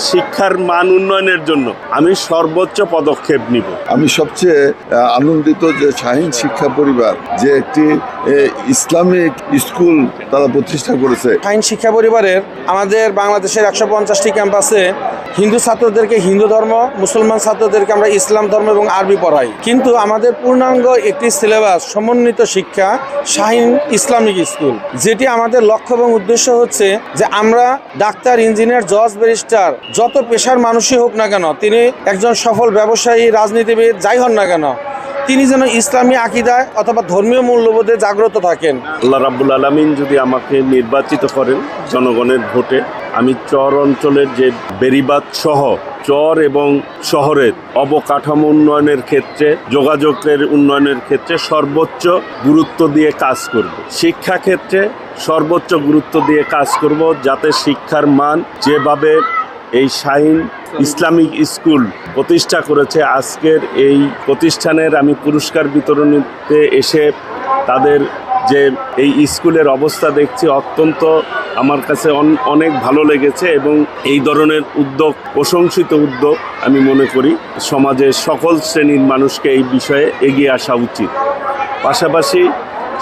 শিক্ষার মান উন্নয়নের জন্য আমি সর্বোচ্চ পদক্ষেপ নিব। আমি সবচেয়ে আনন্দিত যে শাহীন শিক্ষা পরিবার যে একটি ইসলামিক স্কুল তারা প্রতিষ্ঠা করেছে। শাহীন শিক্ষা পরিবারের আমাদের বাংলাদেশের 150টি ক্যাম্পাসে হিন্দু ছাত্রদেরকে হিন্দু ধর্ম, মুসলমান ছাত্রদেরকে আমরা ইসলাম ধর্ম এবং আরবি পড়াই। কিন্তু আমাদের পূর্ণাঙ্গ একটি সিলেবাস সমন্বিত শিক্ষা শাহীন ইসলামিক স্কুল, যেটি আমাদের লক্ষ্য এবং উদ্দেশ্য হচ্ছে যে আমরা ডাক্তার, ইঞ্জিনিয়ার, জজ, ব্যারিস্টার যত পেশার মানুষই হোক না কেন, তিনি একজন সফল ব্যবসায়ী, রাজনীতিবিদ যাই হন না কেন, তিনি যেন ইসলামী আকীদায় অথবা ধর্মীয় মূল্যবোধে জাগ্রত থাকেন। আল্লাহ রাব্বুল আলামিন যদি আমাকে নির্বাচিত করেন জনগণের ভোটে, আমি চর অঞ্চলের যে বেড়িবাঁধ সহ চর এবং শহরের অবকাঠামো উন্নয়নের ক্ষেত্রে, যোগাযোগের উন্নয়নের ক্ষেত্রে সর্বোচ্চ গুরুত্ব দিয়ে কাজ করব। শিক্ষা ক্ষেত্রে সর্বোচ্চ গুরুত্ব দিয়ে কাজ করব, যাতে শিক্ষার মান যেভাবে এই শাহীন ইসলামিক স্কুল প্রতিষ্ঠা করেছে, আজকের এই প্রতিষ্ঠানের আমি পুরস্কার বিতরণীতে এসে তাদের যে এই স্কুলের অবস্থা দেখছি, অত্যন্ত আমার কাছে অনেক ভালো লেগেছে এবং এই ধরনের উদ্যোগ প্রশংসিত উদ্যোগ। আমি মনে করি সমাজের সকল শ্রেণীর মানুষকে এই বিষয়ে এগিয়ে আসা উচিত। পাশাপাশি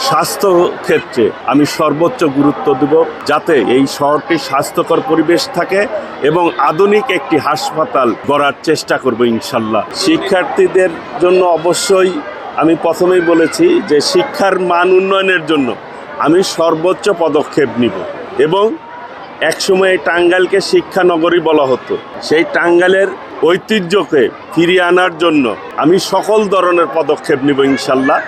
স্বাস্থ্য ক্ষেত্রে আমি সর্বোচ্চ গুরুত্ব দেব, যাতে এই শহরটি স্বাস্থ্যকর পরিবেশ থাকে এবং আধুনিক একটি হাসপাতাল গড়ার চেষ্টা করব ইনশাল্লাহ। শিক্ষার্থীদের জন্য অবশ্যই আমি প্রথমেই বলেছি যে শিক্ষার মান উন্নয়নের জন্য আমি সর্বোচ্চ পদক্ষেপ নিব এবং একসময় টাঙ্গাইলকে শিক্ষানগরী বলা হতো, সেই টাঙ্গাইলের ঐতিহ্যকে ফিরিয়ে আনার জন্য আমি সকল ধরনের পদক্ষেপ নিব ইনশাল্লাহ।